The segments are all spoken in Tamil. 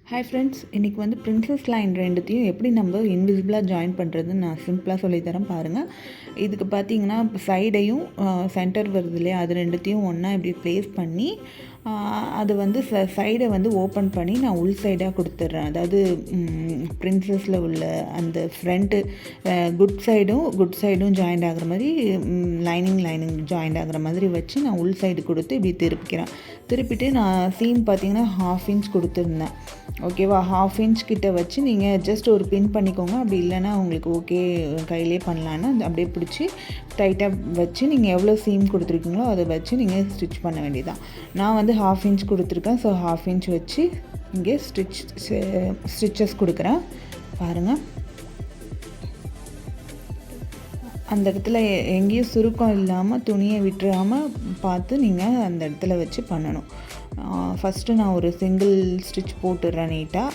ஹாய் ஃப்ரெண்ட்ஸ், இன்றைக்கி வந்து பிரின்சஸ் லைன் ரெண்டுத்தையும் எப்படி நம்ம இன்விசிபிளாக ஜாயின் பண்ணுறதுன்னு நான் சிம்பிளாக சொல்லித்தரேன் பாருங்கள். இதுக்கு பார்த்தீங்கன்னா சைடையும் சென்டர் வருது இல்லையா, அது ரெண்டுத்தையும் ஒன்றா இப்படி ப்ளேஸ் பண்ணி அது வந்து சைடை வந்து ஓப்பன் பண்ணி நான் உள் சைடாக கொடுத்துட்றேன். அதாவது பிரின்சஸில் உள்ள அந்த ஃப்ரண்ட்டு குட் சைடும் ஜாயிண்ட் ஆகிற மாதிரி லைனிங் ஜாயிண்ட் ஆகிற மாதிரி வச்சு நான் உள் சைடு கொடுத்து இப்படி திருப்பிட்டு நான் சீம் பார்த்தீங்கன்னா 1/2 இன்ச் கொடுத்துருந்தேன். ஓகேவா, 1/2 இன்ச் கிட்ட வச்சு நீங்கள் ஜஸ்ட் ஒரு பின் பண்ணிக்கோங்க. அப்படி இல்லைன்னா உங்களுக்கு ஓகே கையிலே பண்ணலான்னு அப்படியே பிடிச்சி டைட்டாக வச்சு நீங்கள் எவ்வளோ சீம் கொடுத்துருக்கீங்களோ அதை வச்சு நீங்கள் ஸ்டிச் பண்ண வேண்டியதான். நான் வந்து 1/2 இன்ச் கொடுத்துருக்கேன். ஸோ 1/2 இன்ச் வச்சு இங்கே ஸ்டிச்சஸ் கொடுக்குறேன் பாருங்கள். அந்த இடத்துல எங்கேயும் சுருக்கம் இல்லாமல் துணியை விட்டுறாமல் பார்த்து நீங்கள் அந்த இடத்துல வச்சு பண்ணணும். ஃபஸ்ட்டு நான் ஒரு சிங்கிள் ஸ்டிச் போட்டுடுறேன் நீட்டாக.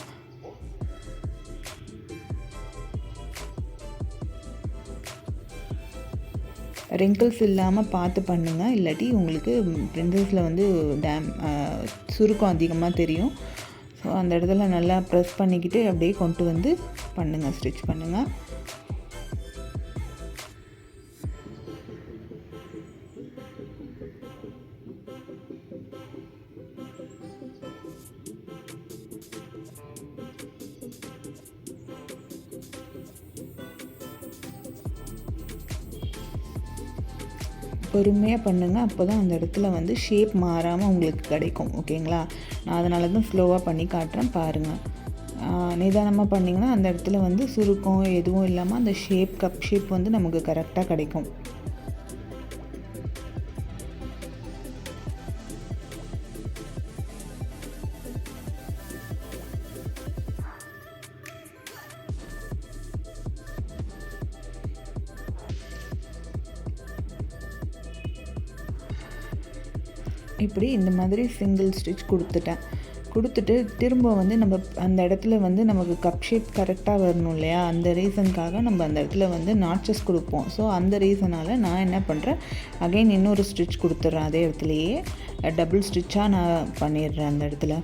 ரிங்கிள்ஸ் இல்லாமல் பார்த்து பண்ணுங்கள், இல்லாட்டி உங்களுக்கு பிரின்சஸில் வந்து சுருக்கம் அதிகமாக தெரியும். ஸோ அந்த இடத்துல நல்லா ப்ரெஸ் பண்ணிக்கிட்டு அப்படியே கொண்டு வந்து பண்ணுங்கள், ஸ்டிச் பண்ணுங்கள். பொறுமையாக பண்ணுங்கள், அப்போ தான் அந்த இடத்துல வந்து ஷேப் மாறாமல் உங்களுக்கு கிடைக்கும். ஓகேங்களா, நான் அதனால தான் ஸ்லோவாக பண்ணி காட்டுறேன் பாருங்கள். நிதானமாக பண்ணிங்கன்னா அந்த இடத்துல வந்து சுருக்கம் எதுவும் இல்லாமல் அந்த கப் ஷேப் வந்து நமக்கு கரெக்டாக கிடைக்கும். இப்படி இந்த மாதிரி சிங்கிள் ஸ்டிச் கொடுத்துட்டு திரும்ப வந்து நம்ம அந்த இடத்துல வந்து நமக்கு கப் ஷேப் கரெக்டாக வரணும் இல்லையா, அந்த ரீசனுக்காக நம்ம அந்த இடத்துல வந்து நாட்சஸ் கொடுப்போம். ஸோ அந்த ரீசனால் நான் என்ன பண்ணுறேன், அகைன் இன்னொரு ஸ்டிச் கொடுத்துட்றேன். அதே இடத்துலையே டபுள் ஸ்டிச்சாக நான் பண்ணிடுறேன் அந்த இடத்துல.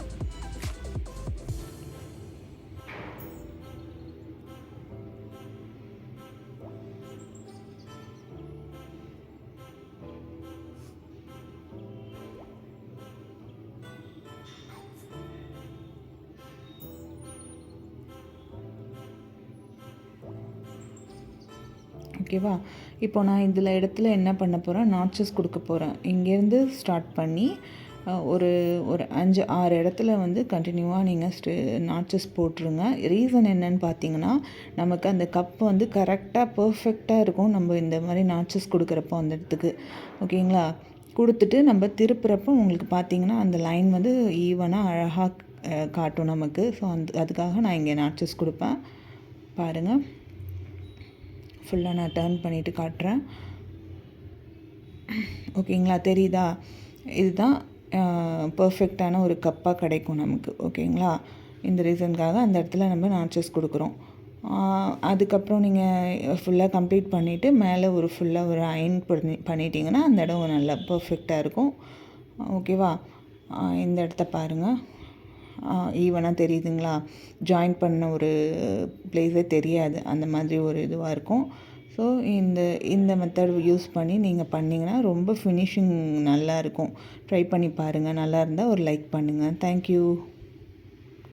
ஓகேவா, இப்போ நான் இதில் இடத்துல என்ன பண்ண போகிறேன், நாட்சஸ் கொடுக்க போகிறேன். இங்கேருந்து ஸ்டார்ட் பண்ணி ஒரு 5-6 இடத்துல வந்து கண்டினியூவாக நீங்கள் நாட்சஸ் போட்டுருங்க. ரீசன் என்னன்னு பார்த்தீங்கன்னா, நமக்கு அந்த கப் வந்து கரெக்டாக பர்ஃபெக்டாக இருக்கும் நம்ம இந்த மாதிரி நாட்சஸ் கொடுக்குறப்போ அந்த இடத்துக்கு. ஓகேங்களா, கொடுத்துட்டு நம்ம திருப்புறப்போ உங்களுக்கு பார்த்தீங்கன்னா அந்த லைன் வந்து ஈவனாக அழகாக காட்டும் நமக்கு. ஸோ அதுக்காக நான் இங்கே நாட்சஸ் கொடுப்பேன் பாருங்கள். ஃபுல்லாக நான் டர்ன் பண்ணிவிட்டு காட்டுறேன். ஓகேங்களா, தெரியுதா, இதுதான் பர்ஃபெக்டான ஒரு கப்பாக கிடைக்கும் நமக்கு. ஓகேங்களா, இந்த ரீசனுக்காக அந்த இடத்துல நம்ம நாட்சஸ் கொடுக்குறோம். அதுக்கப்புறம் நீங்கள் ஃபுல்லாக கம்ப்ளீட் பண்ணிவிட்டு மேலே ஃபுல்லாக ஒரு அயன் பண்ணிட்டீங்கன்னா அந்த இடம் நல்லா பர்ஃபெக்டாக இருக்கும். ஓகேவா, இந்த இடத்த பாருங்கள், ஈவனாக தெரியுதுங்களா, ஜாயின் பண்ண ஒரு ப்ளேஸே தெரியாது, அந்த மாதிரி ஒரு இதுவாக இருக்கும். ஸோ இந்த மெத்தட் யூஸ் பண்ணி நீங்கள் பண்ணிங்கன்னா ரொம்ப ஃபினிஷிங் நல்லாயிருக்கும். ட்ரை பண்ணி பாருங்கள், நல்லா இருந்தால் ஒரு லைக் பண்ணுங்கள். தேங்க்யூ.